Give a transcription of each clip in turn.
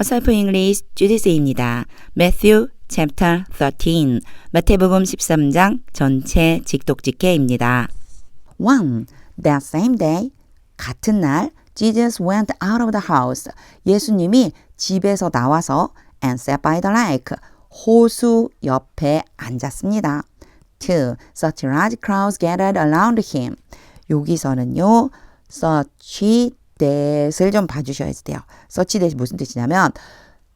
어설프 잉글리시 주디스입니다. Matthew chapter 13 마태복음 13장 전체 직독직해입니다. 1. That same day, 같은 날, Jesus went out of the house. 예수님이 집에서 나와서 and sat by the lake. 호수 옆에 앉았습니다. 2. Such large crowds gathered around him. 여기서는요, such that을 좀 봐주셔야 돼요. such that이 무슨 뜻이냐면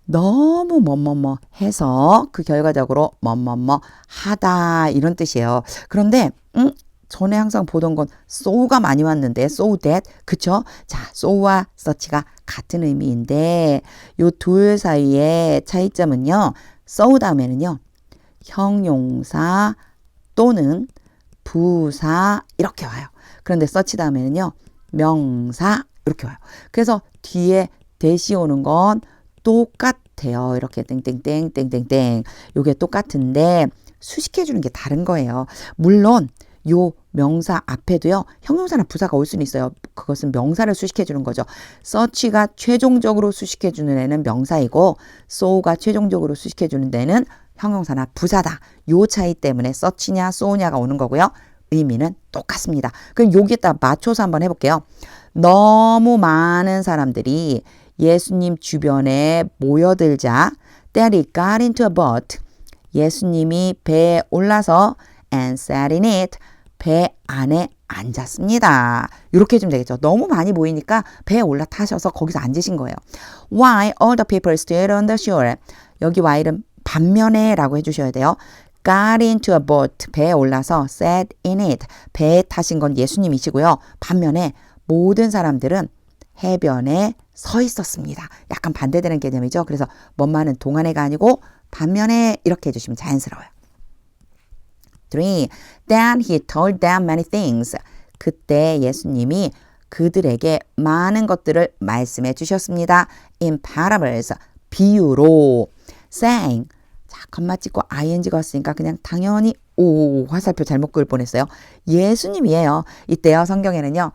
너무 뭐뭐뭐 해서 그 결과적으로 뭐뭐뭐 하다 이런 뜻이에요. 그런데 전에 항상 보던 건 so가 많이 왔는데 so that 그쵸? 자, so와 such가 같은 의미인데 요 둘 사이의 차이점은요. so 다음에는요. 형용사 또는 부사 이렇게 와요. 그런데 such 다음에는요. 명사 이렇게 와요. 그래서 뒤에 대시 오는 건 똑같아요. 이렇게 땡땡땡 땡땡땡 요게 똑같은데 수식해 주는 게 다른 거예요. 물론 요 명사 앞에도요. 형용사나 부사가 올 수는 있어요. 그것은 명사를 수식해 주는 거죠. such가 최종적으로 수식해 주는 애는 명사이고 so가 최종적으로 수식해 주는 데는 형용사나 부사다. 요 차이 때문에 such냐 so냐가 오는 거고요. 의미는 똑같습니다. 그럼 여기에다 맞춰서 한번 해볼게요. 너무 많은 사람들이 예수님 주변에 모여들자 that he got into a boat. 예수님이 배에 올라서 and sat in it. 배 안에 앉았습니다. 이렇게 해주면 되겠죠. 너무 많이 모이니까 배에 올라타셔서 거기서 앉으신 거예요. Why all the people stood on the shore. 여기 while은 반면에 라고 해주셔야 돼요. got into a boat. 배에 올라서 sat in it. 배에 타신 건 예수님이시고요. 반면에 모든 사람들은 해변에 서 있었습니다. 약간 반대되는 개념이죠. 그래서 뭔 동안에가 아니고 반면에 이렇게 해주시면 자연스러워요. 3. Then he told them many things. 그때 예수님이 그들에게 많은 것들을 말씀해 주셨습니다. In parables. 비유로. saying. 자, 컴마 찍고 ing가 왔으니까 그냥 당연히 화살표 잘못 그을 뻔했어요. 예수님이에요. 이때요 성경에는요.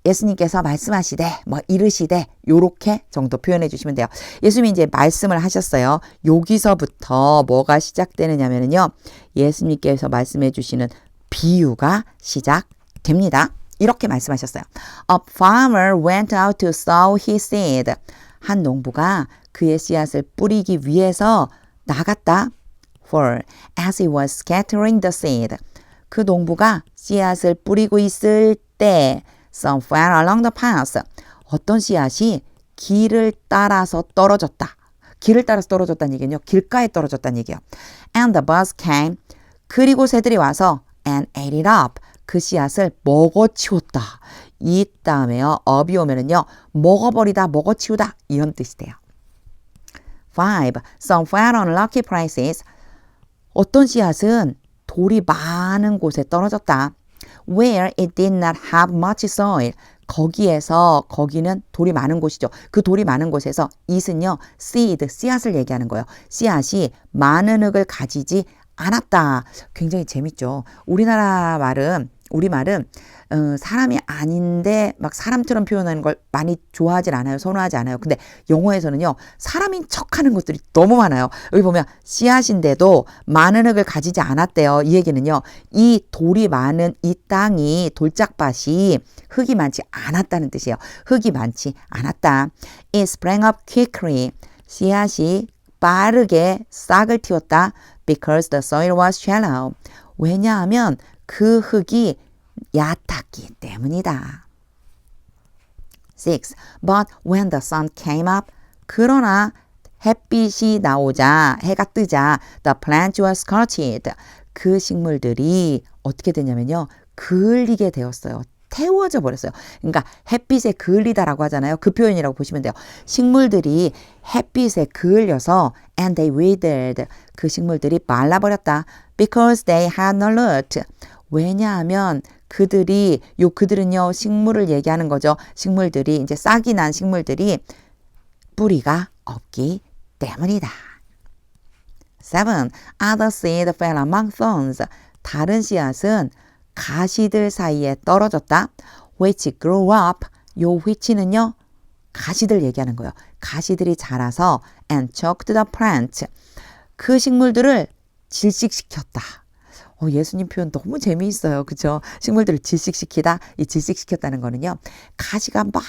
예수님께서 말씀하시되 이르시되 요렇게 정도 표현해 주시면 돼요. 예수님이 이제 말씀을 하셨어요. 여기서부터 뭐가 시작되느냐면요. 예수님께서 말씀해 주시는 비유가 시작됩니다. 이렇게 말씀하셨어요. A farmer went out to sow his seed. 한 농부가 그의 씨앗을 뿌리기 위해서 나갔다. For as he was scattering the seed. 그 농부가 씨앗을 뿌리고 있을 때 Some fell along the path. 어떤 씨앗이 길을 따라서 떨어졌다. 길을 따라서 떨어졌다는 얘기는요. 길가에 떨어졌다는 얘기예요. And the birds came. 그리고 새들이 와서 and ate it up. 그 씨앗을 먹어치웠다. 이 다음에요. up이 오면은요. 먹어버리다, 먹어치우다 이런 뜻이 돼요. 5. Some fell on rocky places. 어떤 씨앗은 돌이 많은 곳에 떨어졌다. Where it did not have much soil. 거기는 돌이 많은 곳이죠. 그 돌이 많은 곳에서 it은요. seed, 씨앗을 얘기하는 거예요. 씨앗이 많은 흙을 가지지 않았다. 굉장히 재밌죠. 우리말은 사람이 아닌데 막 사람처럼 표현하는 걸 많이 좋아하진 않아요. 선호하지 않아요. 근데 영어에서는요. 사람인 척하는 것들이 너무 많아요. 여기 보면 씨앗인데도 많은 흙을 가지지 않았대요. 이 얘기는요. 이 돌이 많은 이 땅이 돌짝밭이 흙이 많지 않았다는 뜻이에요. 흙이 많지 않았다. It sprang up quickly. 씨앗이 빠르게 싹을 틔웠다. Because the soil was shallow. 왜냐하면 그 흙이 얕았기 때문이다. 6. But when the sun came up, 그러나 햇빛이 나오자, 해가 뜨자, the plants were scorched. 그 식물들이 어떻게 되냐면요. 그을리게 되었어요. 태워져 버렸어요. 그러니까 햇빛에 그을리다라고 하잖아요. 그 표현이라고 보시면 돼요. 식물들이 햇빛에 그을려서 and they withered. 그 식물들이 말라버렸다. Because they had no root. 왜냐하면 그들은요, 식물을 얘기하는 거죠. 식물들이, 이제 싹이 난 식물들이 뿌리가 없기 때문이다. 7. Other seed fell among thorns. 다른 씨앗은 가시들 사이에 떨어졌다. Which grew up. 요 which는요, 가시들 얘기하는 거예요. 가시들이 자라서 and choked the plant. 그 식물들을 질식시켰다. 예수님 표현 너무 재미있어요. 그죠? 식물들을 질식시키다. 이 질식시켰다는 거는요. 가시가 막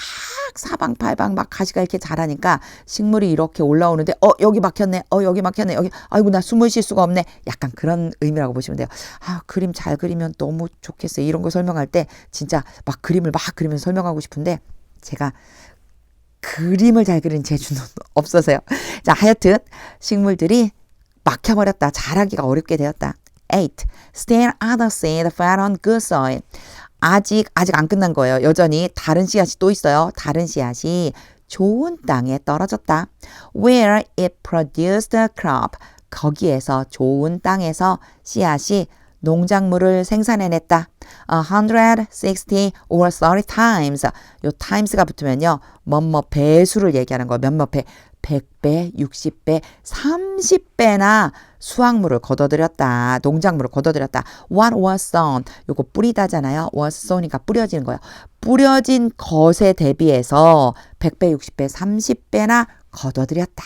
사방팔방 막 가시가 이렇게 자라니까 식물이 이렇게 올라오는데 여기 막혔네. 여기 막혔네. 여기 아이고 나 숨을 쉴 수가 없네. 약간 그런 의미라고 보시면 돼요. 그림 잘 그리면 너무 좋겠어요. 이런 거 설명할 때 진짜 막 그림을 막 그리면서 설명하고 싶은데 제가 그림을 잘 그리는 재주는 없어서요. 자, 하여튼 식물들이 막혀버렸다. 자라기가 어렵게 되었다. 8. Still other seed fell on good soil. 아직 안 끝난 거예요. 여전히 다른 씨앗이 또 있어요. 다른 씨앗이 좋은 땅에 떨어졌다. Where it produced a crop. 거기에서 좋은 땅에서 씨앗이 농작물을 생산해냈다. 160 or 30 times. 요 times가 붙으면요. 뭐뭐 배수를 얘기하는 거예요. 몇몇 배. 100배, 60배, 30배나 수확물을 거둬들였다. 농작물을 거둬들였다. What was sown? 요거 뿌리다잖아요. was sown이니까 뿌려지는 거예요. 뿌려진 것에 대비해서 100배, 60배, 30배나 거둬들였다.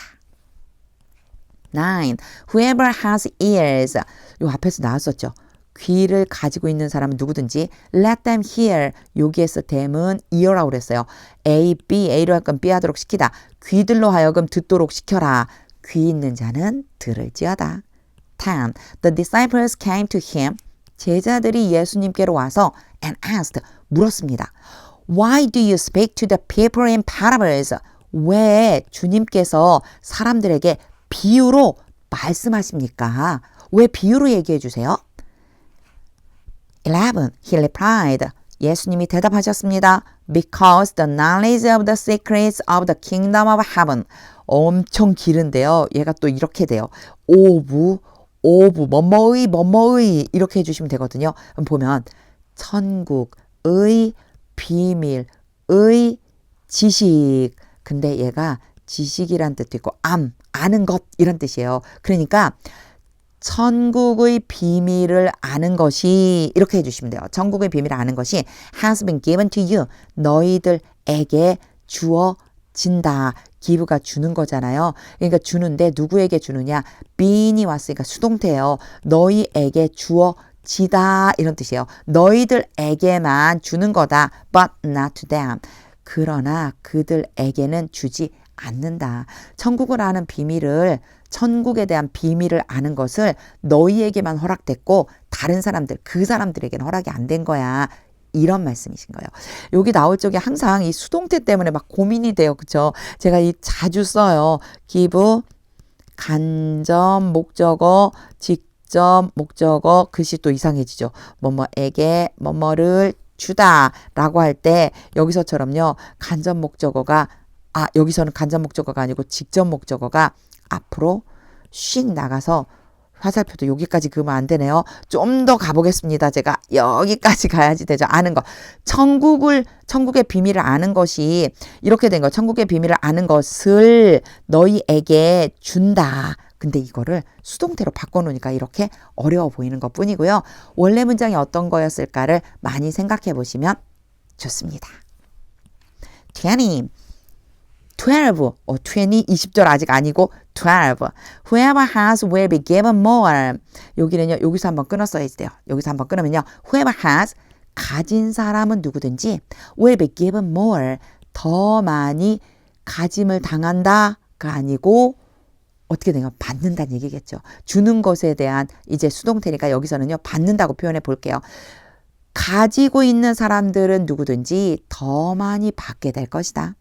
9. Whoever has ears. 요 앞에서 나왔었죠. 귀를 가지고 있는 사람은 누구든지 let them hear. 여기에서 them은 ear라고 그랬어요. A, B, A로 할 건 B 하도록 시키다. 귀들로 하여금 듣도록 시켜라. 귀 있는 자는 들을지어다. 10. The disciples came to him. 제자들이 예수님께로 와서 and asked. 물었습니다. Why do you speak to the people in parables? 왜 주님께서 사람들에게 비유로 말씀하십니까? 왜 비유로 얘기해 주세요? 11. He replied. 예수님이 대답하셨습니다. Because the knowledge of the secrets of the kingdom of heaven. 엄청 길은데요. 얘가 또 이렇게 돼요. 오부, 뭐뭐의 이렇게 해주시면 되거든요. 그럼 보면 천국의 비밀의 지식. 근데 얘가 지식이란 뜻도 있고 아는 것 이런 뜻이에요. 그러니까 천국의 비밀을 아는 것이 이렇게 해주시면 돼요. 천국의 비밀을 아는 것이 has been given to you. 너희들에게 주어진다. give가 주는 거잖아요. 그러니까 주는데 누구에게 주느냐. being이 왔으니까 수동태예요. 너희에게 주어지다 이런 뜻이에요. 너희들에게만 주는 거다. But not to them. 그러나 그들에게는 주지 않는다. 천국을 아는 비밀을 천국에 대한 비밀을 아는 것을 너희에게만 허락됐고 다른 사람들 그 사람들에게는 허락이 안 된 거야. 이런 말씀이신 거예요. 여기 나올 적에 항상 이 수동태 때문에 막 고민이 돼요. 그렇죠? 제가 이 자주 써요. give 간접 목적어 직접 목적어 글씨 또 이상해지죠. 뭐뭐에게 뭐뭐를 주다라고 할 때 여기서처럼요. 간접 목적어가 여기서는 간접 목적어가 아니고 직접 목적어가 앞으로 씩 나가서 화살표도 여기까지 그으면 안 되네요. 좀 더 가보겠습니다. 제가 여기까지 가야지 되죠. 아는 거. 천국의 비밀을 아는 것이 이렇게 된 거. 천국의 비밀을 아는 것을 너희에게 준다. 근데 이거를 수동태로 바꿔놓으니까 이렇게 어려워 보이는 것 뿐이고요. 원래 문장이 어떤 거였을까를 많이 생각해 보시면 좋습니다. 20. 20절 아직 아니고 12. Whoever has will be given more. 여기는요. 여기서 한번 끊었어야 돼요. 여기서 한번 끊으면요. Whoever has 가진 사람은 누구든지 will be given more. 더 많이 가짐을 당한다가 아니고 어떻게 되냐 받는다는 얘기겠죠. 주는 것에 대한 이제 수동태니까 여기서는요. 받는다고 표현해 볼게요. 가지고 있는 사람들은 누구든지 더 많이 받게 될 것이다.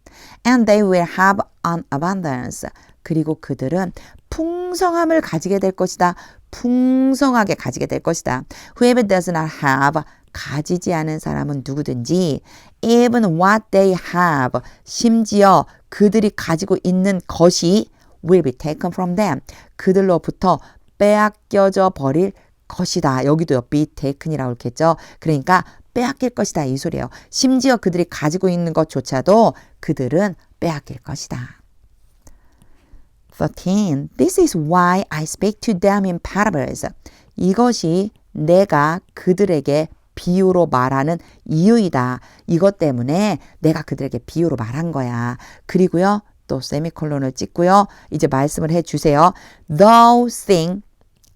And they will have an abundance. 그리고 그들은 풍성함을 가지게 될 것이다. 풍성하게 가지게 될 것이다. Whoever does not have 가지지 않은 사람은 누구든지 even what they have 심지어 그들이 가지고 있는 것이 will be taken from them. 그들로부터 빼앗겨져 버릴 것이다. 여기도요. be taken이라고 했겠죠. 그러니까 빼앗길 것이다. 이 소리예요. 심지어 그들이 가지고 있는 것조차도 그들은 빼앗길 것이다. 13. This is why I speak to them in parables. 이것이 내가 그들에게 비유로 말하는 이유이다. 이것 때문에 내가 그들에게 비유로 말한 거야. 그리고요. 또 세미콜론을 찍고요. 이제 말씀을 해주세요. Those things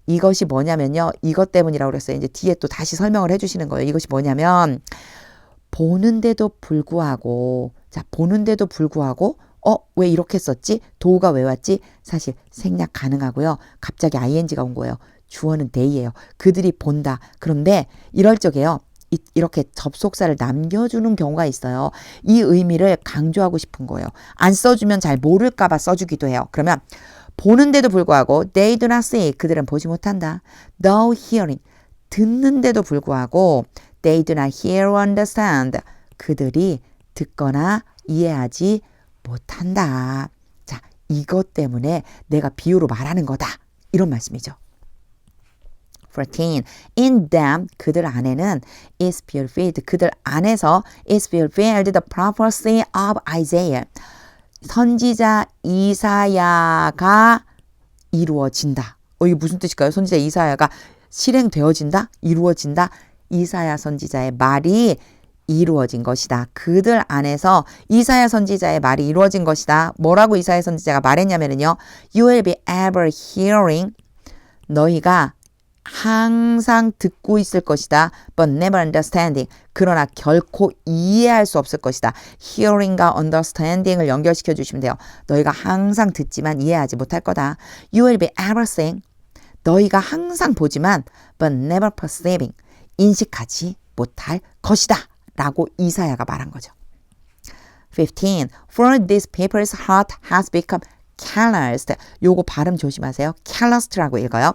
이것이 뭐냐면요. 이것 때문이라고 그랬어요. 이제 뒤에 또 다시 설명을 해주시는 거예요. 이것이 뭐냐면 보는데도 불구하고 자 보는데도 불구하고 왜 이렇게 썼지? 도우가 왜 왔지? 사실 생략 가능하고요. 갑자기 ing가 온 거예요. 주어는 they예요. 그들이 본다. 그런데 이럴 적에요. 이렇게 접속사를 남겨주는 경우가 있어요. 이 의미를 강조하고 싶은 거예요. 안 써주면 잘 모를까 봐 써주기도 해요. 그러면 보는데도 불구하고 they do not see 그들은 보지 못한다. though hearing 듣는데도 불구하고 they do not hear or understand 그들이 듣거나 이해하지 못한다. 자, 이것 때문에 내가 비유로 말하는 거다. 이런 말씀이죠. 14. In them 그들 안에는 is fulfilled 그들 안에서 is fulfilled the prophecy of Isaiah 선지자 이사야가 이루어진다. 이게 무슨 뜻일까요? 선지자 이사야가 실행되어진다? 이루어진다? 이사야 선지자의 말이 이루어진 것이다. 그들 안에서 이사야 선지자의 말이 이루어진 것이다. 뭐라고 이사야 선지자가 말했냐면요. You will be ever hearing 너희가 항상 듣고 있을 것이다. But never understanding. 그러나 결코 이해할 수 없을 것이다. Hearing과 understanding을 연결시켜 주시면 돼요. 너희가 항상 듣지만 이해하지 못할 거다. You will be ever seeing. 너희가 항상 보지만 but never perceiving. 인식하지 못할 것이다. 라고 이사야가 말한 거죠. 15. For this people's heart has become calloused. 요거 발음 조심하세요. calloused라고 읽어요.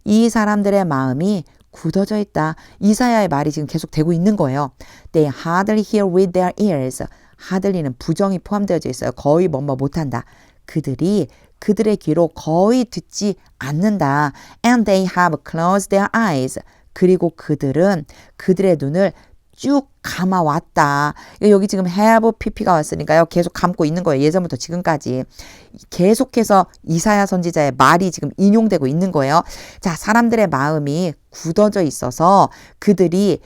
이 사람들의 마음이 굳어져 있다. 이사야의 말이 지금 계속 되고 있는 거예요. They hardly hear with their ears. hardly는 부정이 포함되어져 있어요. 거의 뭐뭐 못한다. 그들이 그들의 귀로 거의 듣지 않는다. And they have closed their eyes. 그리고 그들은 그들의 눈을 쭉 감아왔다. 여기 지금 have pp가 왔으니까요. 계속 감고 있는 거예요. 예전부터 지금까지. 계속해서 이사야 선지자의 말이 지금 인용되고 있는 거예요. 자, 사람들의 마음이 굳어져 있어서 그들이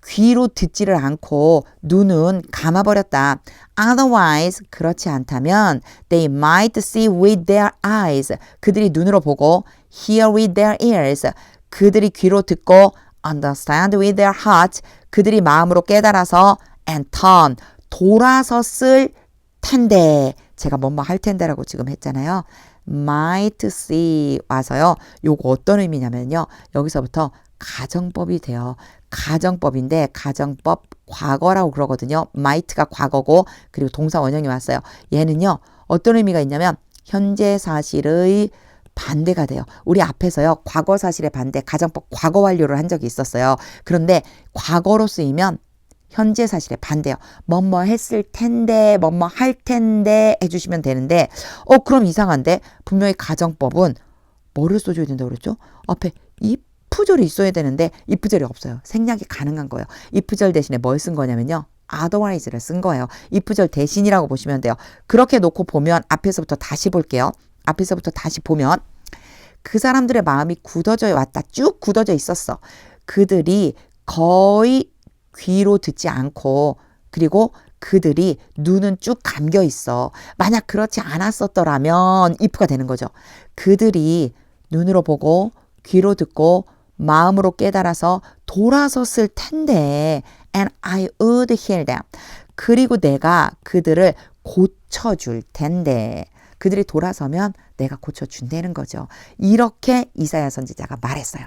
귀로 듣지를 않고 눈은 감아버렸다. Otherwise, 그렇지 않다면 they might see with their eyes. 그들이 눈으로 보고 hear with their ears. 그들이 귀로 듣고 understand with their heart. 그들이 마음으로 깨달아서 and turn. 돌아섰을 텐데. 제가 뭐뭐 할 텐데라고 지금 했잖아요. might see 와서요. 요거 어떤 의미냐면요. 여기서부터 가정법이 돼요. 가정법인데 가정법 과거라고 그러거든요. might가 과거고 그리고 동사 원형이 왔어요. 얘는요. 어떤 의미가 있냐면 현재 사실의 반대가 돼요. 우리 앞에서요. 과거 사실의 반대 가정법 과거 완료를 한 적이 있었어요. 그런데 과거로 쓰이면 현재 사실의 반대요. 뭐뭐 했을 텐데 뭐뭐 할 텐데 해주시면 되는데 그럼 이상한데 분명히 가정법은 뭐를 써줘야 된다고 그랬죠? 앞에 if절이 있어야 되는데 if절이 없어요. 생략이 가능한 거예요. if절 대신에 뭘 쓴 거냐면요. otherwise를 쓴 거예요. if절 대신이라고 보시면 돼요. 그렇게 놓고 보면 앞에서부터 다시 볼게요. 앞에서부터 다시 보면 그 사람들의 마음이 굳어져 왔다. 쭉 굳어져 있었어. 그들이 거의 귀로 듣지 않고 그리고 그들이 눈은 쭉 감겨 있어. 만약 그렇지 않았었더라면 if가 되는 거죠. 그들이 눈으로 보고 귀로 듣고 마음으로 깨달아서 돌아섰을 텐데 and I would heal them. 그리고 내가 그들을 고쳐줄 텐데 그들이 돌아서면 내가 고쳐준다는 거죠. 이렇게 이사야 선지자가 말했어요.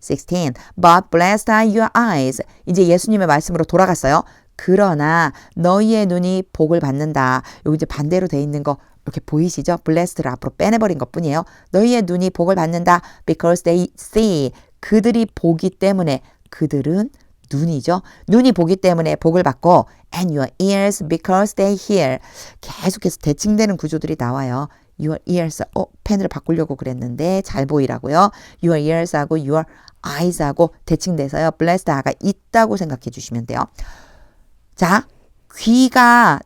16. But blessed are your eyes. 이제 예수님의 말씀으로 돌아갔어요. 그러나 너희의 눈이 복을 받는다. 여기 이제 반대로 돼 있는 거 이렇게 보이시죠? blessed를 앞으로 빼내버린 것뿐이에요. 너희의 눈이 복을 받는다. Because they see. 그들이 보기 때문에 그들은 눈이죠. 눈이 보기 때문에 복을 받고 and your ears because they hear. 계속해서 대칭되는 구조들이 나와요. your ears. 펜을 바꾸려고 그랬는데 잘 보이라고요. your ears하고 your eyes하고 대칭돼서요. blessed가 있다고 생각해 주시면 돼요. 자,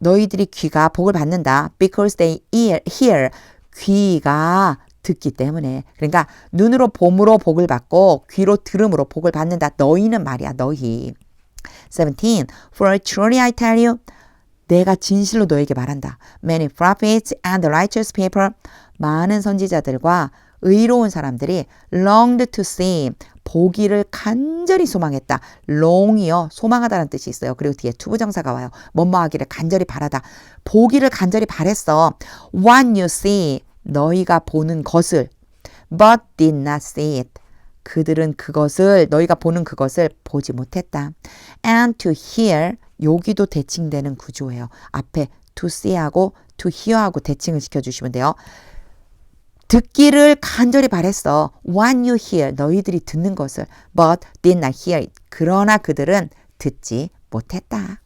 너희들이 귀가 복을 받는다. because they hear. 귀가 듣기 때문에. 그러니까 눈으로 봄으로 복을 받고 귀로 들음으로 복을 받는다. 너희는 말이야. 너희. 17. For truly I tell you. 내가 진실로 너에게 말한다. Many prophets and righteous people. 많은 선지자들과 의로운 사람들이 longed to see. 보기를 간절히 소망했다. long이요. 소망하다는 뜻이 있어요. 그리고 뒤에 투부정사가 와요. 뭐뭐하기를 간절히 바라다. 보기를 간절히 바랬어. What you see. 너희가 보는 것을. But did not see it. 그들은 그것을 너희가 보는 그것을 보지 못했다. And to hear. 여기도 대칭되는 구조예요. 앞에 to see하고 to hear하고 대칭을 시켜주시면 돼요. 듣기를 간절히 바랬어. What you hear. 너희들이 듣는 것을. But did not hear it. 그러나 그들은 듣지 못했다.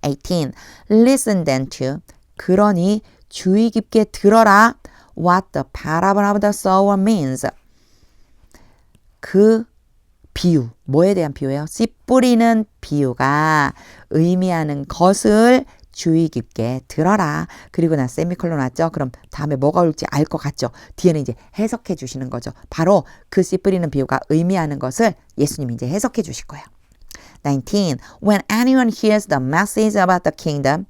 18. Listen then to. 그러니 주의 깊게 들어라. What the parable of the sower means. 그 비유. 뭐에 대한 비유예요? 씨 뿌리는 비유가 의미하는 것을 주의 깊게 들어라. 그리고 나 세미콜론 왔죠? 그럼 다음에 뭐가 올지 알 것 같죠? 뒤에는 이제 해석해 주시는 거죠. 바로 그 씨 뿌리는 비유가 의미하는 것을 예수님이 이제 해석해 주실 거예요. 19. When anyone hears the message about the kingdom.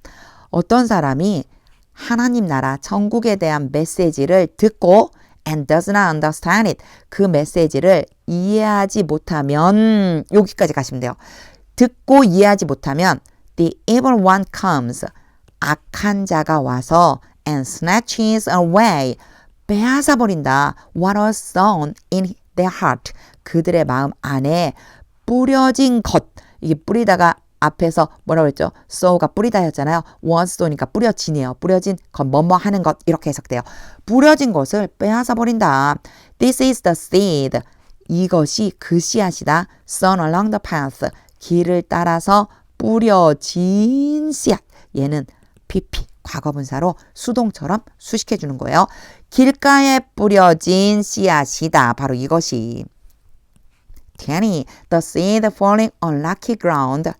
어떤 사람이 하나님 나라 천국에 대한 메시지를 듣고 and does not understand it. 그 메시지를 이해하지 못하면 여기까지 가시면 돼요. 듣고 이해하지 못하면 the evil one comes. 악한 자가 와서 and snatches away. 빼앗아 버린다. What was sown in their heart. 그들의 마음 안에 뿌려진 것. 이게 뿌리다가 앞에서 뭐라고 했죠? sow가 뿌리다였잖아요. was sow니까 뿌려지네요. 뿌려진 것, 뭐뭐 하는 것 이렇게 해석돼요. 뿌려진 것을 빼앗아 버린다. This is the seed. 이것이 그 씨앗이다. sown along the path. 길을 따라서 뿌려진 씨앗. 얘는 PP, 과거분사로 수동처럼 수식해 주는 거예요. 길가에 뿌려진 씨앗이다. 바로 이것이. 20. The seed falling on rocky ground.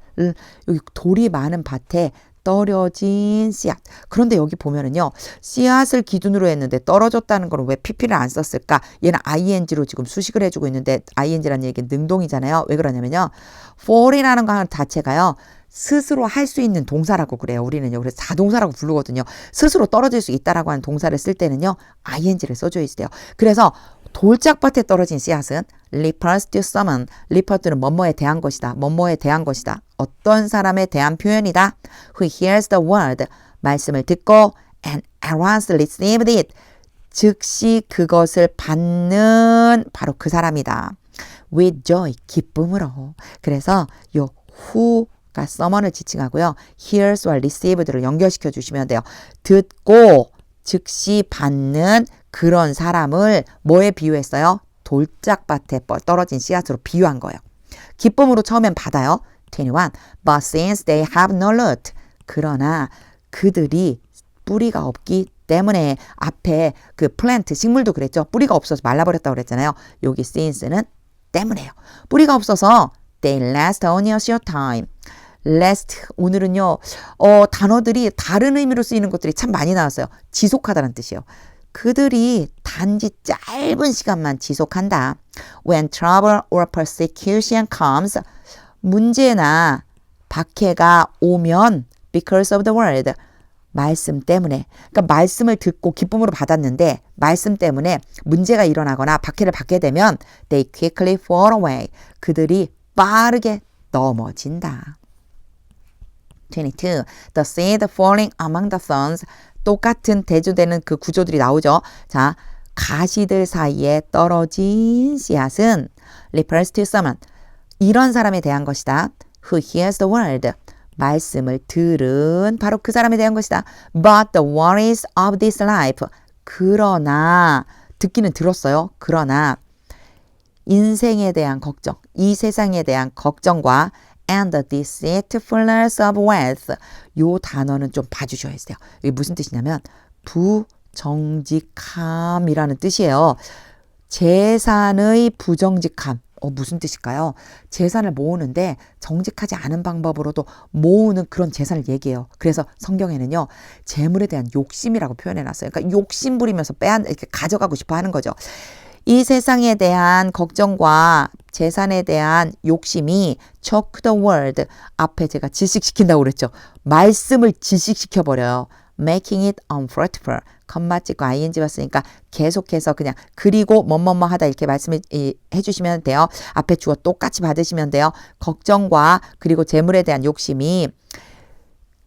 여기 돌이 많은 밭에 떨어진 씨앗. 그런데 여기 보면은요. 씨앗을 기준으로 했는데 떨어졌다는 걸 왜 PP를 안 썼을까? 얘는 ing로 지금 수식을 해주고 있는데 ing라는 얘기는 능동이잖아요. 왜 그러냐면요. fall이라는 거 자체가요. 스스로 할 수 있는 동사라고 그래요. 우리는요. 그래서 자동사라고 부르거든요. 스스로 떨어질 수 있다라고 하는 동사를 쓸 때는요. ing를 써줘야 돼요. 그래서 돌짝밭에 떨어진 씨앗은 refers to someone. refers to는 뭐뭐에 대한 것이다. 뭐뭐에 대한 것이다. 어떤 사람에 대한 표현이다. Who hears the word. 말씀을 듣고 and at once received it. 즉시 그것을 받는 바로 그 사람이다. With joy. 기쁨으로. 그래서 요 who가 someone을 지칭하고요. hears와 received를 연결시켜 주시면 돼요. 듣고 즉시 받는 그런 사람을 뭐에 비유했어요? 돌짝밭에 떨어진 씨앗으로 비유한 거예요. 기쁨으로 처음엔 받아요. 21. But since they have no root. 그러나 그들이 뿌리가 없기 때문에 앞에 그 plant 식물도 그랬죠. 뿌리가 없어서 말라버렸다고 그랬잖아요. 여기 since는 때문에요. 뿌리가 없어서 they last only a short time. last 오늘은요. 단어들이 다른 의미로 쓰이는 것들이 참 많이 나왔어요. 지속하다는 뜻이에요. 그들이 단지 짧은 시간만 지속한다. When trouble or persecution comes, 문제나 박해가 오면 because of the word, 말씀 때문에. 그러니까 말씀을 듣고 기쁨으로 받았는데 말씀 때문에 문제가 일어나거나 박해를 받게 되면 they quickly fall away. 그들이 빠르게 넘어진다. 22. The seed falling among the thorns. 똑같은 대조되는 그 구조들이 나오죠. 자, 가시들 사이에 떨어진 씨앗은 refers to someone. 이런 사람에 대한 것이다. Who hears the word. 말씀을 들은 바로 그 사람에 대한 것이다. But the worries of this life. 그러나 듣기는 들었어요. 그러나 인생에 대한 걱정, 이 세상에 대한 걱정과 and the deceitfulness of wealth. 요 단어는 좀 봐주셔야 돼요. 이게 무슨 뜻이냐면 부정직함이라는 뜻이에요. 재산의 부정직함. 무슨 뜻일까요? 재산을 모으는데 정직하지 않은 방법으로도 모으는 그런 재산을 얘기해요. 그래서 성경에는요, 재물에 대한 욕심이라고 표현해놨어요. 그러니까 욕심 부리면서 이렇게 가져가고 싶어 하는 거죠. 이 세상에 대한 걱정과 재산에 대한 욕심이 choke the word, 앞에 제가 질식시킨다고 그랬죠. 말씀을 질식시켜버려요. making it unfruitful. 컴마 찍고 ing 봤으니까 계속해서 그냥 그리고 뭐뭐뭐 하다 이렇게 말씀을 해주시면 돼요. 앞에 주어 똑같이 받으시면 돼요. 걱정과 그리고 재물에 대한 욕심이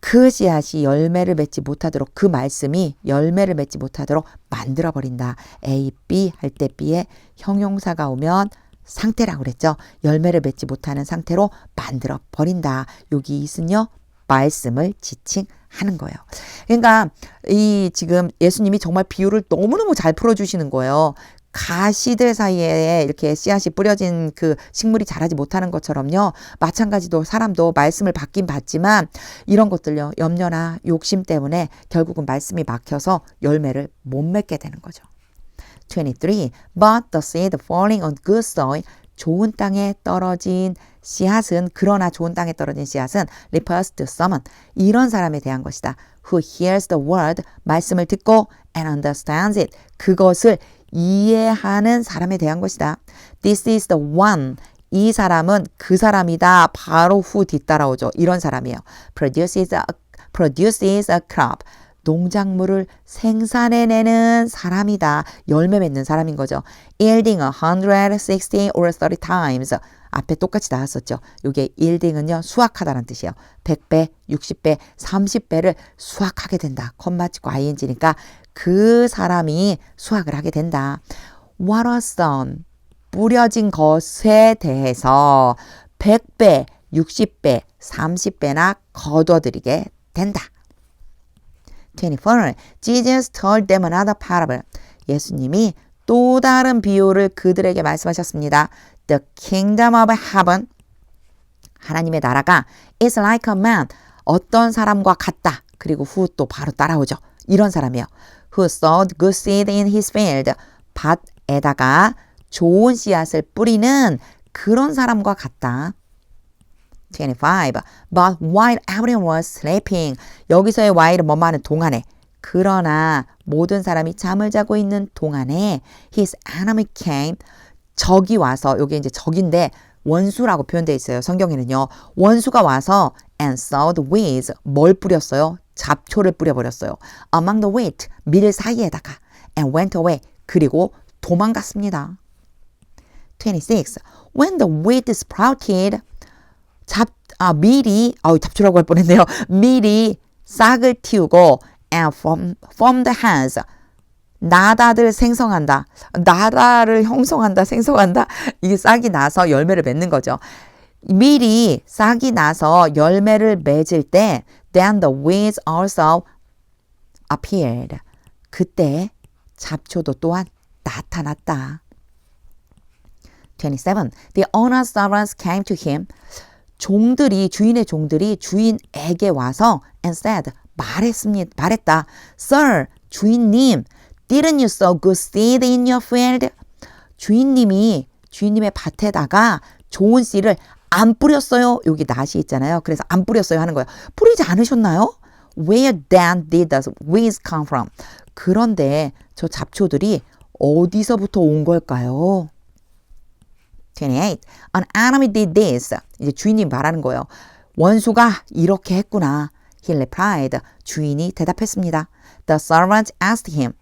그 씨앗이 열매를 맺지 못하도록, 그 말씀이 열매를 맺지 못하도록 만들어버린다. A, B 할 때 B에 형용사가 오면 상태라고 그랬죠. 열매를 맺지 못하는 상태로 만들어버린다. 여기 이은요, 말씀을 지칭하는 거예요. 그러니까 이 지금 예수님이 정말 비유를 너무너무 잘 풀어주시는 거예요. 가시들 사이에 이렇게 씨앗이 뿌려진 그 식물이 자라지 못하는 것처럼요. 마찬가지로 사람도 말씀을 받긴 받지만 이런 것들요. 염려나 욕심 때문에 결국은 말씀이 막혀서 열매를 못 맺게 되는 거죠. 23. But the seed falling on good soil, 좋은 땅에 떨어진 씨앗은, 그러나 좋은 땅에 떨어진 씨앗은 refers to someone, 이런 사람에 대한 것이다. Who hears the word, 말씀을 듣고 and understands it, 그것을 이해하는 사람에 대한 것이다. This is the one, 이 사람은 그 사람이다. 바로 who 뒤따라오죠. 이런 사람이에요. produces a crop, 농작물을 생산해내는 사람이다. 열매 맺는 사람인 거죠. yielding 160 or 30 times. 앞에 똑같이 나왔었죠. 이게 yielding은요, 수확하다는 뜻이에요. 100배, 60배, 30배를 수확하게 된다. 콤마 찍고 ing니까 그 사람이 수확을 하게 된다. water sown, 뿌려진 것에 대해서 100배, 60배, 30배나 거둬들이게 된다. 24. Jesus told them another parable. 예수님이 또 다른 비유를 그들에게 말씀하셨습니다. The kingdom of heaven, 하나님의 나라가 is like a man, 어떤 사람과 같다. 그리고 who 또 바로 따라오죠. 이런 사람이에요. Who sowed good seed in his field, 밭에다가 좋은 씨앗을 뿌리는 그런 사람과 같다. 25. But while everyone was sleeping, 여기서의 while은 뭐뭐하는 동안에, 그러나 모든 사람이 잠을 자고 있는 동안에 his enemy came, 적이 와서, 여기 이제 적인데 원수라고 표현되어 있어요. 성경에는요. 원수가 와서 and sowed weeds, 뭘 뿌렸어요? 잡초를 뿌려버렸어요. Among the wheat, 밀 사이에다가 and went away, 그리고 도망갔습니다. 26. When the wheat sprouted, 밀이, 잡초라고 할 뻔했네요. 밀이 싹을 틔우고 and formed heads, 나다를 생성한다. 나다를 형성한다, 생성한다. 이게 싹이 나서 열매를 맺는 거죠. 밀이 싹이 나서 열매를 맺을 때 then the weeds also appeared. 그때 잡초도 또한 나타났다. 27. The owner's servants came to him. 주인의 종들이 주인에게 와서 and said, 말했다. Sir, 주인님, didn't you sow good seed in your field? 주인님의 밭에다가 좋은 씨를 안 뿌렸어요. 여기 not이 있잖아요. 그래서 안 뿌렸어요 하는 거예요. 뿌리지 않으셨나요? Where then did the weeds come from? 그런데 저 잡초들이 어디서부터 온 걸까요? 28. An enemy did this. 이제 주인이 말하는 거예요. 원수가 이렇게 했구나. He replied. 주인이 대답했습니다. The servants asked him.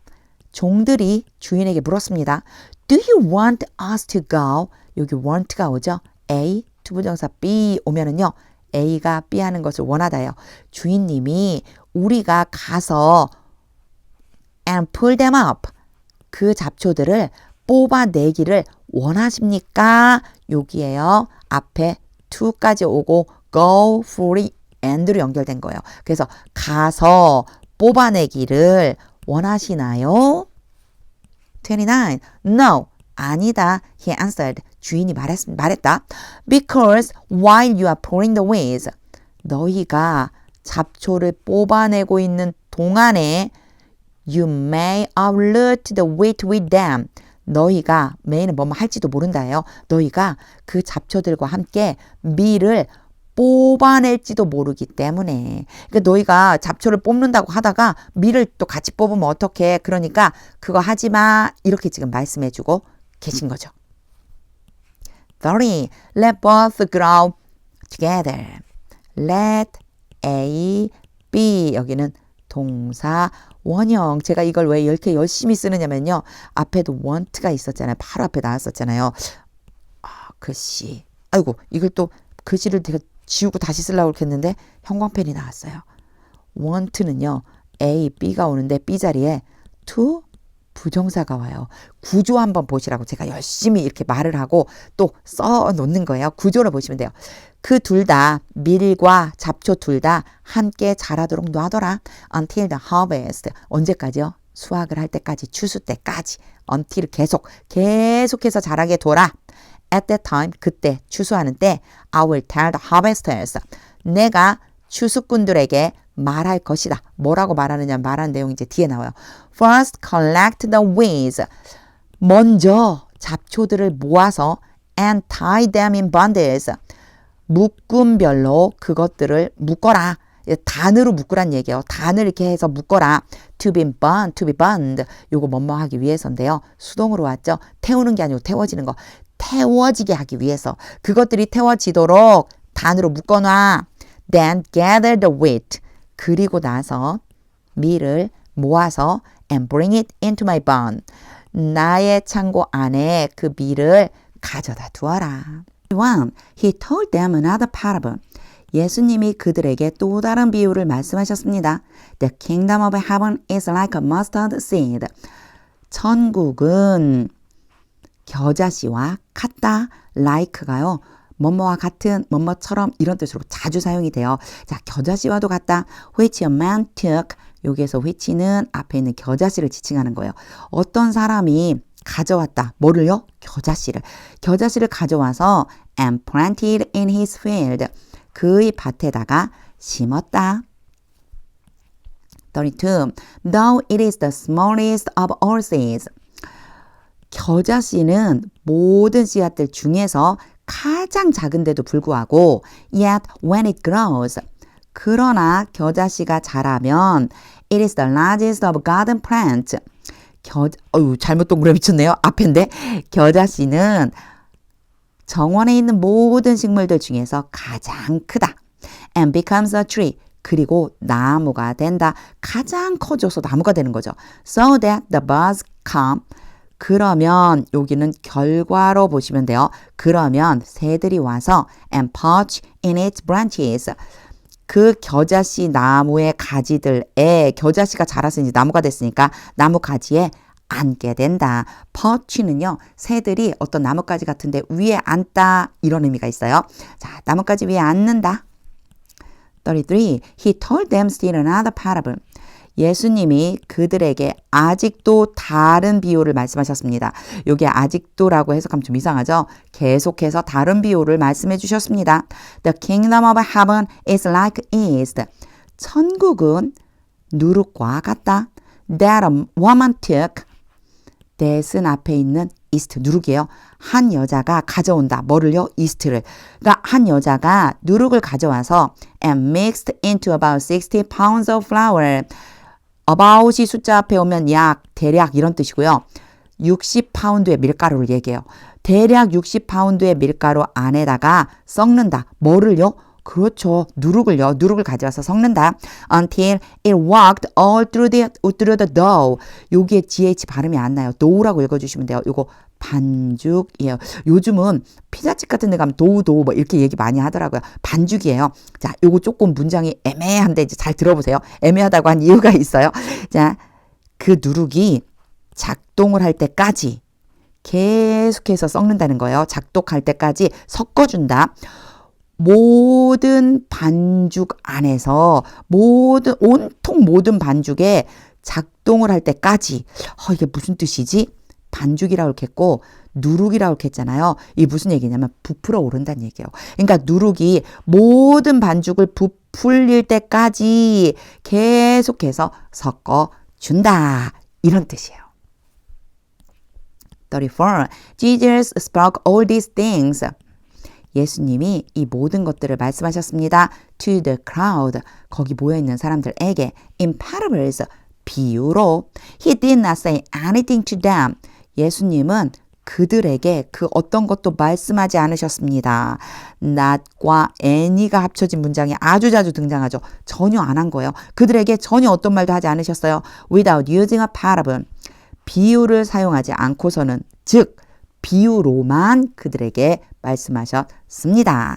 종들이 주인에게 물었습니다. Do you want us to go? 여기 want가 오죠. A, 투부정사 B 오면은요. A가 B 하는 것을 원하다예요. 주인님이 우리가 가서 and pull them up. 그 잡초들을 뽑아내기를 원하십니까? 여기에요. 앞에 to까지 오고 go, free, and로 연결된 거예요. 그래서 가서 뽑아내기를 원하시나요? 29. No, 아니다. He answered. 주인이 말했다. Because while you are pulling the weeds, 너희가 잡초를 뽑아내고 있는 동안에 you may uproot the wheat with them. 너희가 may는 뭐뭐 할지도 모른다예요. 너희가 그 잡초들과 함께 밀을 뽑아낼지도 모르기 때문에. 그러니까 너희가 잡초를 뽑는다고 하다가 밀을 또 같이 뽑으면 어떡해. 그러니까 그거 하지 마. 이렇게 지금 말씀해주고 계신 거죠. 30. Let both grow together. Let A, B. 여기는 동사 원형. 제가 이걸 왜 이렇게 열심히 쓰느냐면요. 앞에도 want가 있었잖아요. 바로 앞에 나왔었잖아요. 글씨. 아이고, 이걸 또 글씨를 제가 지우고 다시 쓰려고 했는데 형광펜이 나왔어요. want는요. A, B가 오는데 B 자리에 to 부정사가 와요. 구조 한번 보시라고 제가 열심히 이렇게 말을 하고 또 써 놓는 거예요. 구조를 보시면 돼요. 그 둘 다 밀과 잡초 둘 다 함께 자라도록 놔둬라. Until the harvest. 언제까지요? 수확을 할 때까지, 추수 때까지. Until 계속해서 자라게 둬라. At that time, 그때 추수하는 때 I will tell the harvesters. 내가 추수꾼들에게 말할 것이다. 뭐라고 말하느냐 말하는 내용이 이제 뒤에 나와요. First collect the weeds. 먼저 잡초들을 모아서 and tie them in bundles. 묶음별로 그것들을 묶어라. 단으로 묶으란 얘기예요. 단을 이렇게 해서 묶어라. To be burned. 요거 뭐뭐 하기 위해서인데요. 수동으로 왔죠. 태우는 게 아니고 태워지는 거. 태워지게 하기 위해서. 그것들이 태워지도록 단으로 묶어놔. Then gather the wheat. 그리고 나서 밀을 모아서 and bring it into my barn. 나의 창고 안에 그 밀을 가져다 두어라. 1. He told them another parable. 예수님이 그들에게 또 다른 비유를 말씀하셨습니다. The kingdom of heaven is like a mustard seed. 천국은 겨자씨와 같다. like가요. 뭐뭐와 같은, 뭐뭐처럼 이런 뜻으로 자주 사용이 돼요. 자, 겨자씨와도 같다. which a man took. 여기에서 which는 앞에 있는 겨자씨를 지칭하는 거예요. 어떤 사람이 가져왔다. 뭐를요? 겨자씨를 가져와서 and planted in his field. 그의 밭에다가 심었다. 32. Though it is the smallest of all seeds. 겨자씨는 모든 씨앗들 중에서 가장 작은데도 불구하고 yet when it grows. 그러나 겨자씨가 자라면 it is the largest of garden plants. 잘못 동그라미 쳤네요. 앞인데 겨자씨는 정원에 있는 모든 식물들 중에서 가장 크다. And becomes a tree. 그리고 나무가 된다. 가장 커져서 나무가 되는 거죠. So that the birds come. 그러면 여기는 결과로 보시면 돼요. 그러면 새들이 와서 and perch in its branches. 그 겨자씨 나무의 가지들에 겨자씨가 자랐으니 나무가 됐으니까 나무 가지에 앉게 된다. perch는요. 새들이 어떤 나뭇가지 같은데 위에 앉다 이런 의미가 있어요. 자, 나뭇가지 위에 앉는다. 33. He told them still another parable. 예수님이 그들에게 아직도 다른 비유를 말씀하셨습니다. 여기 아직도라고 해석하면 좀 이상하죠? 계속해서 다른 비유를 말씀해 주셨습니다. The kingdom of heaven is like yeast. 천국은 누룩과 같다. That a woman took. that은 앞에 있는 yeast, 누룩이에요. 한 여자가 가져온다. 뭐를요? yeast를. 그러니까 한 여자가 누룩을 가져와서 and mixed into about 60 pounds of flour. about이 숫자 앞에 오면 약, 대략 이런 뜻이고요. 60파운드의 밀가루를 얘기해요. 대략 60파운드의 밀가루 안에다가 섞는다. 뭐를요? 그렇죠. 누룩을요. 누룩을 가져와서 섞는다. Until it worked all through the dough. 여기에 GH 발음이 안 나요. dough라고 읽어주시면 돼요. 요거 반죽이에요. 요즘은 피자집 같은 데 가면 도우 뭐 이렇게 얘기 많이 하더라고요. 반죽이에요. 자, 요거 조금 문장이 애매한데 이제 잘 들어보세요. 애매하다고 한 이유가 있어요. 자, 그 누룩이 작동을 할 때까지 계속해서 섞는다는 거예요. 작동할 때까지 섞어준다. 모든 반죽 안에서 온통 모든 반죽에 작동을 할 때까지 이게 무슨 뜻이지? 반죽이라고 이렇게 했고 누룩이라고 이렇게 했잖아요. 이게 무슨 얘기냐면 부풀어 오른다는 얘기예요. 그러니까 누룩이 모든 반죽을 부풀릴 때까지 계속해서 섞어준다. 이런 뜻이에요. 34. Jesus spoke all these things. 예수님이 이 모든 것들을 말씀하셨습니다. To the crowd. 거기 모여있는 사람들에게. In parables. 비유로. He did not say anything to them. 예수님은 그들에게 그 어떤 것도 말씀하지 않으셨습니다. not과 any가 합쳐진 문장이 아주 자주 등장하죠. 전혀 안 한 거예요. 그들에게 전혀 어떤 말도 하지 않으셨어요. Without using a parable. 비유를 사용하지 않고서는 즉 비유로만 그들에게 말씀하셨습니다.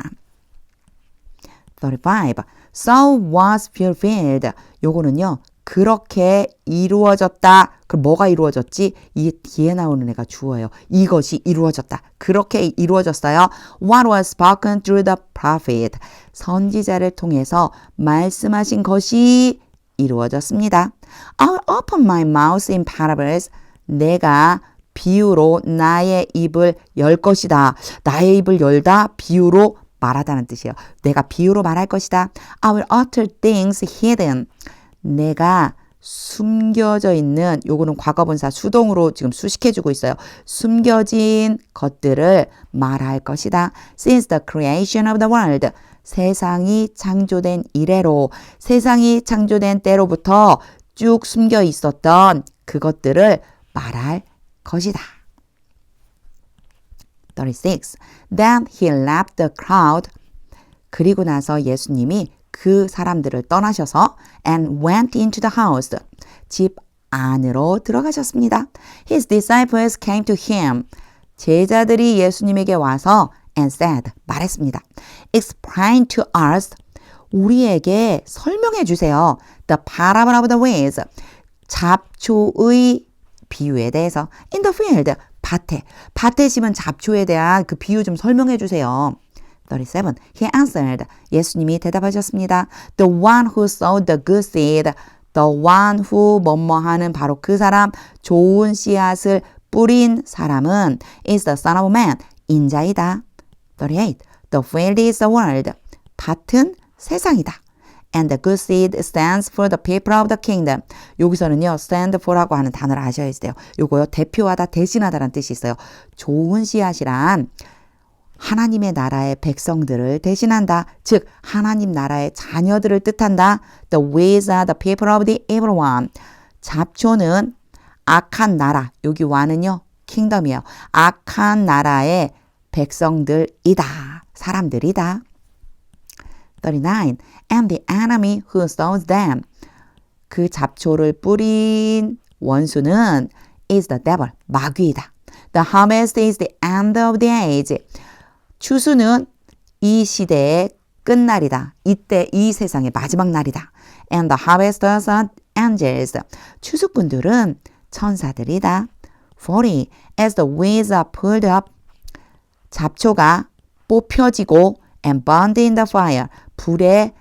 35. So was fulfilled. 요거는요. 그렇게 이루어졌다. 그럼 뭐가 이루어졌지? 이 뒤에 나오는 애가 주어예요. 이것이 이루어졌다. 그렇게 이루어졌어요. What was spoken through the prophet. 선지자를 통해서 말씀하신 것이 이루어졌습니다. I'll open my mouth in parables. 내가 비유로 나의 입을 열 것이다. 나의 입을 열다 비유로 말하다는 뜻이에요. 내가 비유로 말할 것이다. I will utter things hidden. 내가 숨겨져 있는 요거는 과거분사 수동으로 지금 수식해주고 있어요. 숨겨진 것들을 말할 것이다. Since the creation of the world. 세상이 창조된 이래로 세상이 창조된 때로부터 쭉 숨겨 있었던 그것들을 말할 것이다. 36. Then he left the crowd. 그리고 나서 예수님이 그 사람들을 떠나셔서 and went into the house. 집 안으로 들어가셨습니다. His disciples came to him. 제자들이 예수님에게 와서 and said, 말했습니다. Explain to us. 우리에게 설명해 주세요. The parable of the weeds. 잡초의 비유에 대해서. In the field. 밭에 심은 잡초에 대한 그 비유 좀 설명해 주세요. 37. He answered. 예수님이 대답하셨습니다. The one who sowed the good seed. The one who 뭐뭐하는 바로 그 사람, 좋은 씨앗을 뿌린 사람은 is the son of man. 인자이다. 38. The field is the world. 밭은 세상이다. And the good seed stands for the people of the kingdom. 여기서는요, stand for라고 하는 단어를 아셔야 돼요. 요거요, 대표하다, 대신하다라는 뜻이 있어요. 좋은 씨앗이란 하나님의 나라의 백성들을 대신한다. 즉 하나님 나라의 자녀들을 뜻한다. The weeds are the people of the evil one. 잡초는 악한 나라. 여기 와는요. 킹덤이에요. 악한 나라의 백성들이다. 사람들이다. 39. And the enemy who sows them. 그 잡초를 뿌린 원수는 is the devil. 마귀이다. The harvest is the end of the age. 추수는 이 시대의 끝날이다. 이때 이 세상의 마지막 날이다. And the harvesters are angels. 추수꾼들은 천사들이다. 40. As the weeds are pulled up. 잡초가 뽑혀지고 and burned in the fire. 불에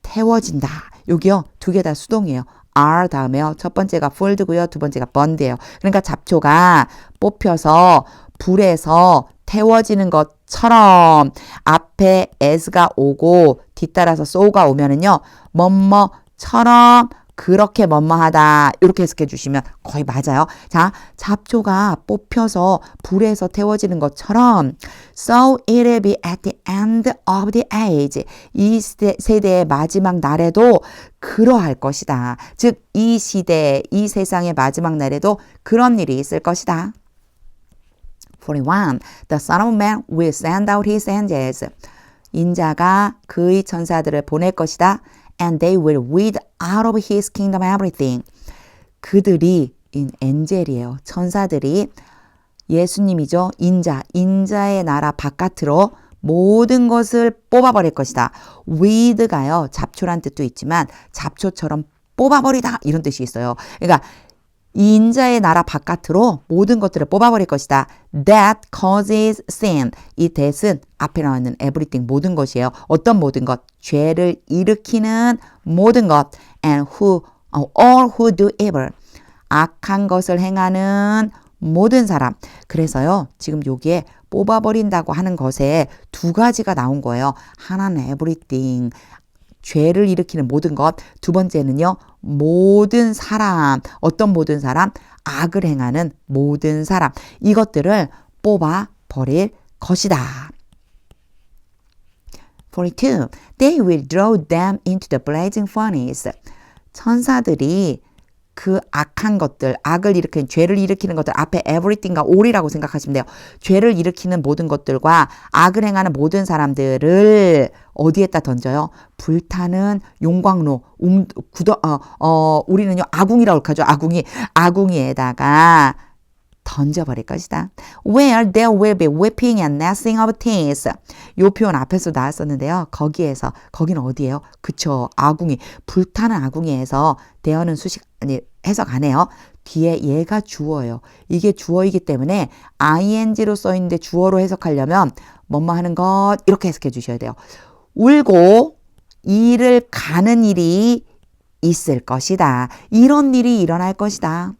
태워진다. 여기요. 두 개 다 수동이에요. are 다음에요. 첫 번째가 fulled고요. 두 번째가 burned예요. 그러니까 잡초가 뽑혀서 불에서 태워지는 것처럼 앞에 as가 오고 뒤따라서 so가 오면은요. 뭐뭐처럼 그렇게 뭐뭐하다 이렇게 해석해 주시면 거의 맞아요. 자, 잡초가 뽑혀서 불에서 태워지는 것처럼 so it will be at the end of the age. 이 세대의 마지막 날에도 그러할 것이다. 즉, 이 시대, 이 세상의 마지막 날에도 그런 일이 있을 것이다. 41. The Son of Man will send out his angels. 인자가 그의 천사들을 보낼 것이다. And they will weed out of his kingdom everything. 그들이 엔젤이에요. 천사들이 예수님이죠. 인자의 나라 바깥으로 모든 것을 뽑아버릴 것이다. weed가요. 잡초란 뜻도 있지만 잡초처럼 뽑아버리다 이런 뜻이 있어요. 그러니까 이 인자의 나라 바깥으로 모든 것들을 뽑아버릴 것이다. That causes sin. 이 that은 앞에 나와 있는 everything 모든 것이에요. 어떤 모든 것? 죄를 일으키는 모든 것. And all who do evil. 악한 것을 행하는 모든 사람. 그래서요. 지금 여기에 뽑아버린다고 하는 것에 두 가지가 나온 거예요. 하나는 everything. 죄를 일으키는 모든 것. 두 번째는요, 모든 사람. 어떤 모든 사람? 악을 행하는 모든 사람. 이것들을 뽑아 버릴 것이다. 42. They will throw them into the blazing furnace. 천사들이 그 악한 것들, 악을 일으키는, 죄를 일으키는 것들, 앞에 everything과 all이라고 생각하시면 돼요. 죄를 일으키는 모든 것들과 악을 행하는 모든 사람들을 어디에다 던져요? 불타는 용광로, 우리는요, 아궁이라고 하죠. 아궁이에다가 던져버릴 것이다. Where there will be weeping and gnashing of teeth. 요 표현 앞에서 나왔었는데요. 거기는 어디예요? 그쵸, 아궁이. 불타는 아궁이에서 대어는 해석 안 해요. 뒤에 얘가 주어예요. 이게 주어이기 때문에 ing로 써있는데 주어로 해석하려면 뭐뭐 하는 것 이렇게 해석해 주셔야 돼요. 울고 이를 가는 일이 있을 것이다. 이런 일이 일어날 것이다.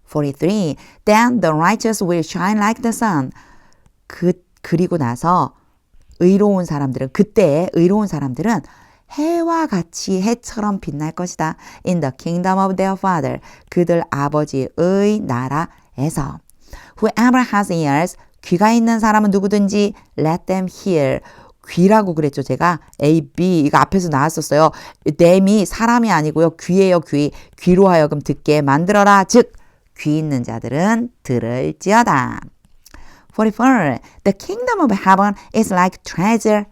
43. Then the righteous will shine like the sun. 그리고 나서 그때의 의로운 사람들은 해와 같이 해처럼 빛날 것이다. In the kingdom of their father. 그들 아버지의 나라에서. Whoever has ears. 귀가 있는 사람은 누구든지 let them hear. 귀라고 그랬죠. 제가 A, B 이거 앞에서 나왔었어요. them이 사람이 아니고요. 귀예요. 귀로 하여금 듣게 만들어라. 즉 귀 있는 자들은 들을지어다. 44. The kingdom of heaven is like treasure.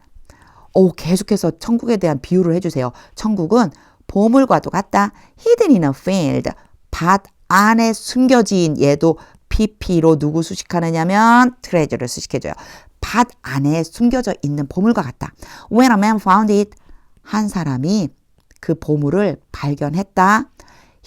계속해서 천국에 대한 비유를 해주세요. 천국은 보물과도 같다. Hidden in a field. 밭 안에 숨겨진. 얘도 PP로 누구 수식하느냐면 treasure를 수식해줘요. 밭 안에 숨겨져 있는 보물과 같다. When a man found it. 한 사람이 그 보물을 발견했다.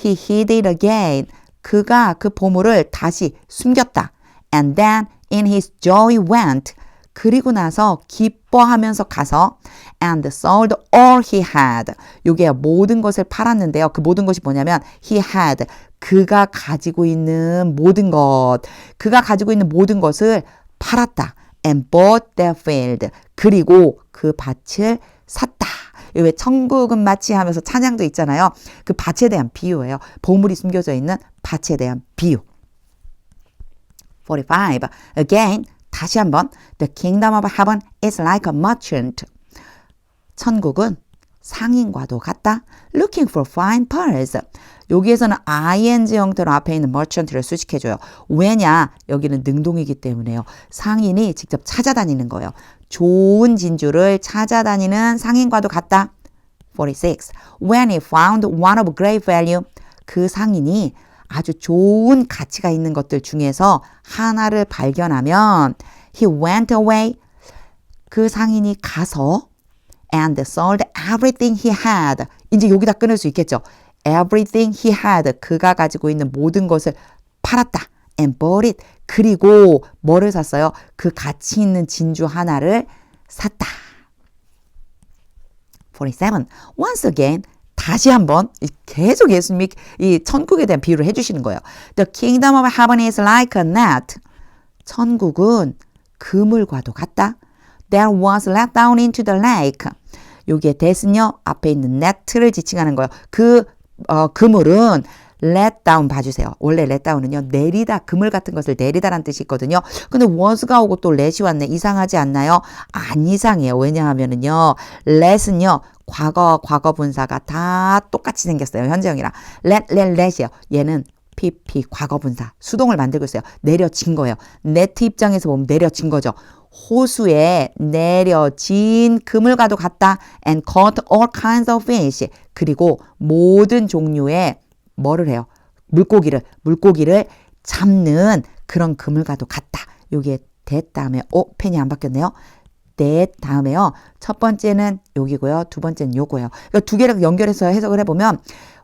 He hid it again. 그가 그 보물을 다시 숨겼다. And then in his joy went. 그리고 나서 기뻐하면서 가서 and sold all he had. 이게 모든 것을 팔았는데요. 그 모든 것이 뭐냐면 he had. 그가 가지고 있는 모든 것. 그가 가지고 있는 모든 것을 팔았다. and bought their field. 그리고 그 밭을 샀다. 왜 천국은 마치 하면서 찬양도 있잖아요. 그 밭에 대한 비유예요. 보물이 숨겨져 있는 밭에 대한 비유. 45. Again, 다시 한번. The kingdom of heaven is like a merchant. 천국은 상인과도 같다. Looking for fine pearls. 여기에서는 ing 형태로 앞에 있는 merchant를 수식해줘요. 왜냐? 여기는 능동이기 때문에요. 상인이 직접 찾아다니는 거예요. 좋은 진주를 찾아다니는 상인과도 같다. 46. When he found one of great value. 그 상인이 아주 좋은 가치가 있는 것들 중에서 하나를 발견하면 he went away. 그 상인이 가서 and sold everything he had. 이제 여기다 끊을 수 있겠죠. Everything he had. 그가 가지고 있는 모든 것을 팔았다. And bought it. 그리고 뭐를 샀어요? 그 가치 있는 진주 하나를 샀다. 47. Once again. 다시 한번 계속 예수님이 이 천국에 대한 비유를 해주시는 거예요. The kingdom of heaven is like a net. 천국은 그물과도 같다. That was let down into the lake. 여기에 that은요 앞에 있는 net를 지칭하는 거예요. 그 그물은 let down 봐주세요. 원래 let down은요 내리다, 그물 같은 것을 내리다라는 뜻이 있거든요. 근데 was가 오고 또 let이 왔네. 이상하지 않나요? 안 이상해요. 왜냐하면은요 let은요 과거 분사가 다 똑같이 생겼어요. 현재형이랑 let이에요. 얘는 PP 과거분사 수동을 만들고 있어요. 내려진 거예요. 네트 입장에서 보면 내려진 거죠. 호수에 내려진 그물과도 같다. And caught all kinds of fish. 그리고 모든 종류의 뭐를 해요? 물고기를 잡는 그런 그물과도 같다. 여기에 that 다음에 펜이 안 바뀌었네요. that 다음에요. 첫 번째는 여기고요. 두 번째는 요거예요. 그러니까 두 개를 연결해서 해석을 해보면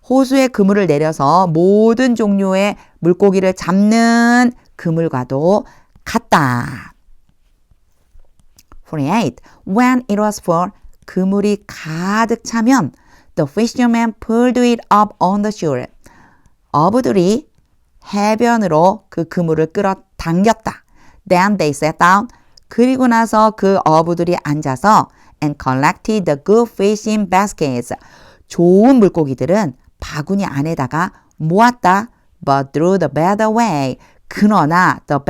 호수에 그물을 내려서 모든 종류의 물고기를 잡는 그물과도 같다. 48. When it was full, 그물이 가득 차면 the fishermen pulled it up on the shore. 어부들이 해변으로 그 그물을 끌어당겼다. Then they sat down. 그리고 나서 그 어부들이 앉아서 and collected the good fish in baskets. 좋은 물고기들은 바구니 안에다가 모았다. But threw the bad away. 그러나 the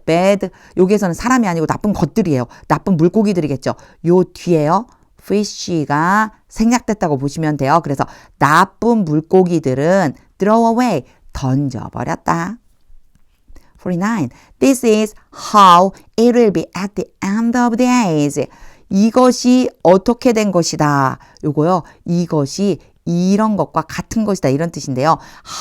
bad 여기에서는 사람이 아니고 나쁜 것들이에요. 나쁜 물고기들이겠죠. 요 뒤에요. fish가 생략됐다고 보시면 돼요. 그래서 나쁜 물고기들은 throw away 던져버렸다. 49. This is how it will be at the end of the age. 이것이 어떻게 된 것이다. 요거요. 이것이 이런 것과 같은 것이다. 이런 뜻인데요.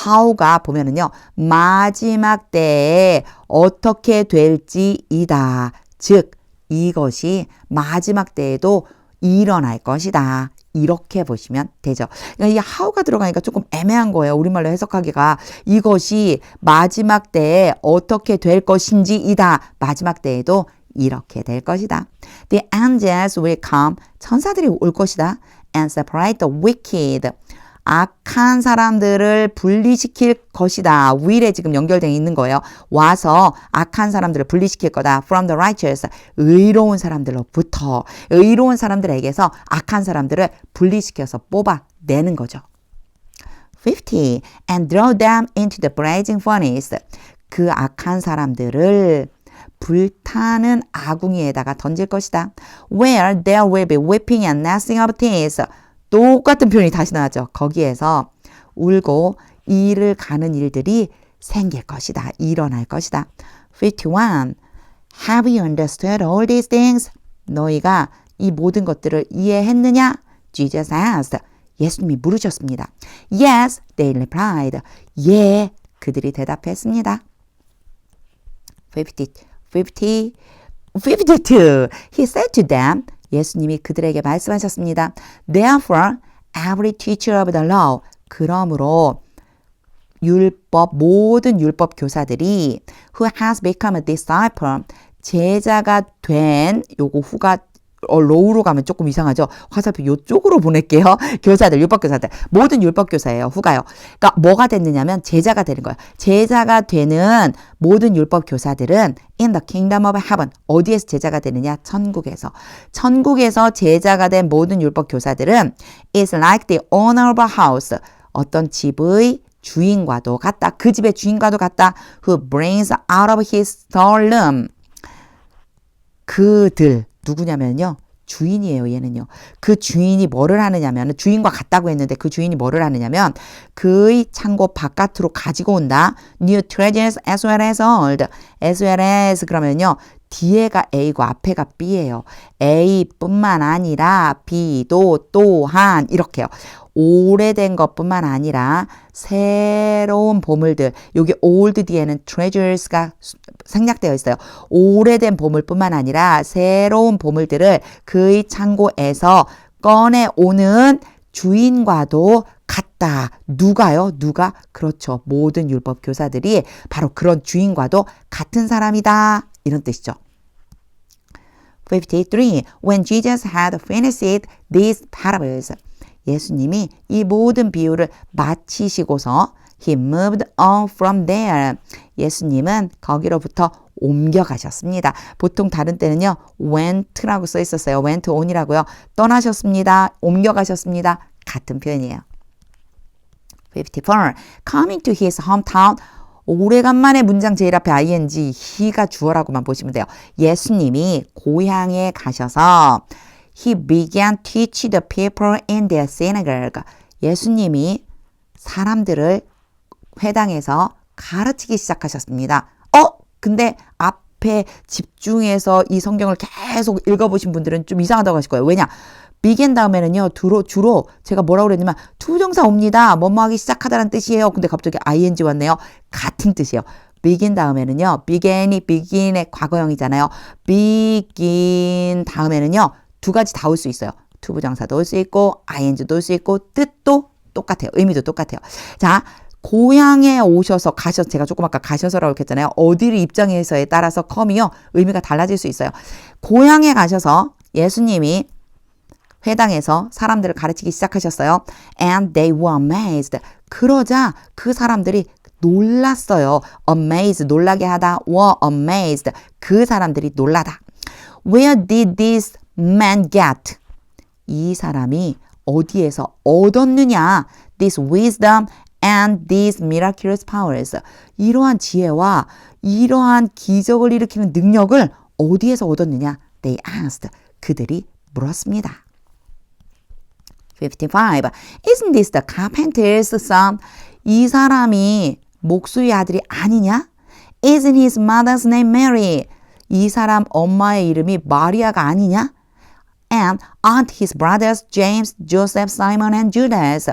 how가 보면은요. 마지막 때에 어떻게 될지이다. 즉 이것이 마지막 때에도 일어날 것이다. 이렇게 보시면 되죠. 그러니까 이 how가 들어가니까 조금 애매한 거예요. 우리말로 해석하기가. 이것이 마지막 때에 어떻게 될 것인지이다. 마지막 때에도 이렇게 될 것이다. The angels will come. 천사들이 올 것이다. And separate the wicked. 악한 사람들을 분리시킬 것이다. will에 지금 연결되어 있는 거예요. 와서 악한 사람들을 분리시킬 거다. From the righteous. 의로운 사람들로부터. 의로운 사람들에게서 악한 사람들을 분리시켜서 뽑아내는 거죠. 50. And throw them into the blazing furnace. 그 악한 사람들을 불타는 아궁이에다가 던질 것이다. Where there will be weeping and gnashing of teeth. 똑같은 표현이 다시 나왔죠. 거기에서 울고 이를 가는 일들이 생길 것이다. 일어날 것이다. 51. Have you understood all these things? 너희가 이 모든 것들을 이해했느냐? Jesus asked. 예수님이 물으셨습니다. Yes, they replied. 예, 그들이 대답했습니다. 52. He said to them, 예수님이 그들에게 말씀하셨습니다. Therefore, every teacher of the law, 그러므로 모든 율법 교사들이 who has become a disciple, 제자가 된, 요거 후가 low로 가면 조금 이상하죠. 화살표 요쪽으로 보낼게요. 교사들, 율법교사들. 모든 율법교사예요. 후가요. 그러니까 뭐가 됐느냐면 제자가 되는 거예요. 제자가 되는 모든 율법교사들은 in the kingdom of heaven. 어디에서 제자가 되느냐? 천국에서. 천국에서 제자가 된 모든 율법교사들은 is like the owner of a house. 어떤 집의 주인과도 같다. 그 집의 주인과도 같다. Who brings out of his storeroom. 그들. 누구냐면요. 주인이에요. 얘는요. 그 주인이 뭐를 하느냐면 주인과 같다고 했는데 그 주인이 뭐를 하느냐면 그의 창고 바깥으로 가지고 온다. New treasures as well as old. As well as 그러면요. 뒤에가 A고 앞에가 B예요. A뿐만 아니라 B도 또한 이렇게요. 오래된 것뿐만 아니라 새로운 보물들. 여기 old 뒤에는 treasures가 생략되어 있어요. 오래된 보물뿐만 아니라 새로운 보물들을 그의 창고에서 꺼내오는 주인과도 같다. 누가요? 누가? 그렇죠. 모든 율법 교사들이 바로 그런 주인과도 같은 사람이다. 이런 뜻이죠. 53. When Jesus had finished these parables. 예수님이 이 모든 비유를 마치시고서 He moved on from there. 예수님은 거기로부터 옮겨가셨습니다. 보통 다른 때는요. went라고 써 있었어요. went on이라고요. 떠나셨습니다. 옮겨가셨습니다. 같은 표현이에요. 54. Coming to his hometown. 오래간만에 문장 제일 앞에 ing, he가 주어라고만 보시면 돼요. 예수님이 고향에 가셔서 He began to teach the people in their synagogue. 예수님이 사람들을 회당에서 가르치기 시작하셨습니다. 근데 앞에 집중해서 이 성경을 계속 읽어보신 분들은 좀 이상하다고 하실 거예요. 왜냐? begin 다음에는요, 주로 제가 뭐라고 그랬냐면, 투부정사 옵니다. 뭐뭐 하기 시작하다는 뜻이에요. 근데 갑자기 ing 왔네요. 같은 뜻이에요. begin 다음에는요, begin의 과거형이잖아요. begin 다음에는요, 두 가지 다 올 수 있어요. 투부정사도 올 수 있고, ing도 올 수 있고, 뜻도 똑같아요. 의미도 똑같아요. 자, 고향에 오셔서 제가 조금 아까 가셔서라고 했잖아요. 어디를 입장해서에 따라서 come이요, 의미가 달라질 수 있어요. 고향에 가셔서 예수님이 회당에서 사람들을 가르치기 시작하셨어요. And they were amazed. 그러자 그 사람들이 놀랐어요. amazed, 놀라게 하다. were amazed. 그 사람들이 놀라다. Where did this man get? 이 사람이 어디에서 얻었느냐? This wisdom and these miraculous powers. 이러한 지혜와 이러한 기적을 일으키는 능력을 어디에서 얻었느냐? They asked. 그들이 물었습니다. 55. Isn't this the carpenter's son? 이 사람이 목수의 아들이 아니냐? Isn't his mother's name Mary? 이 사람 엄마의 이름이 마리아가 아니냐? And aren't his brothers James, Joseph, Simon, and Judas?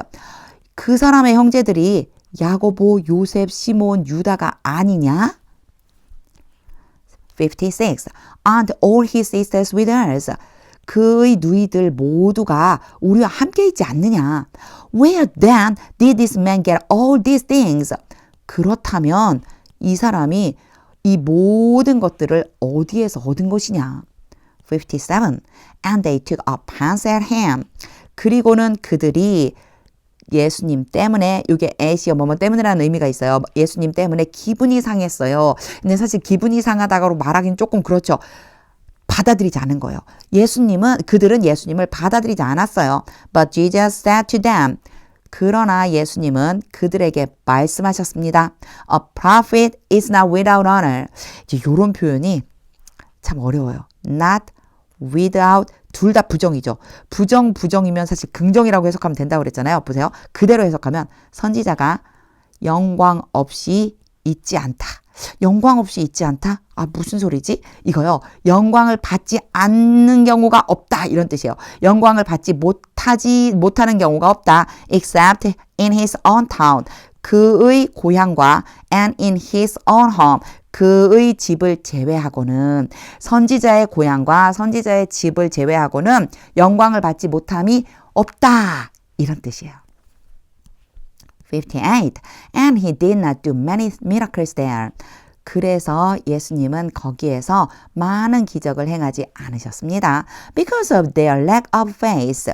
그 사람의 형제들이 야고보, 요셉, 시몬, 유다가 아니냐? 56. Aren't all his sisters with us? 그의 누이들 모두가 우리와 함께 있지 않느냐? Where then did this man get all these things? 그렇다면 이 사람이 이 모든 것들을 어디에서 얻은 것이냐? 57. And they took offense at him. 그리고는 그들이 예수님 때문에, 이게 at이요 뭐뭐 때문이라는 의미가 있어요. 예수님 때문에 기분이 상했어요. 근데 사실 기분이 상하다고 말하기는 조금 그렇죠. 받아들이지 않은 거예요. 그들은 예수님을 받아들이지 않았어요. But Jesus said to them. 그러나 예수님은 그들에게 말씀하셨습니다. A prophet is not without honor. 이제 이런 표현이 참 어려워요. Not without, 둘 다 부정이죠. 부정이면 사실 긍정이라고 해석하면 된다고 그랬잖아요. 보세요. 그대로 해석하면 선지자가 영광 없이 있지 않다. 영광 없이 있지 않다? 아, 무슨 소리지? 이거요. 영광을 받지 않는 경우가 없다. 이런 뜻이에요. 영광을 받지 못하는 경우가 없다. Except in his own town. 그의 고향과 and in his own home. 그의 집을 제외하고는, 선지자의 고향과 선지자의 집을 제외하고는 영광을 받지 못함이 없다. 이런 뜻이에요. 58. And he did not do many miracles there. 그래서 예수님은 거기에서 많은 기적을 행하지 않으셨습니다. Because of their lack of faith.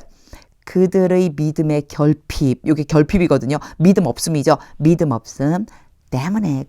그들의 믿음의 결핍. 이게 결핍이거든요. 믿음 없음이죠. 믿음 없음 때문에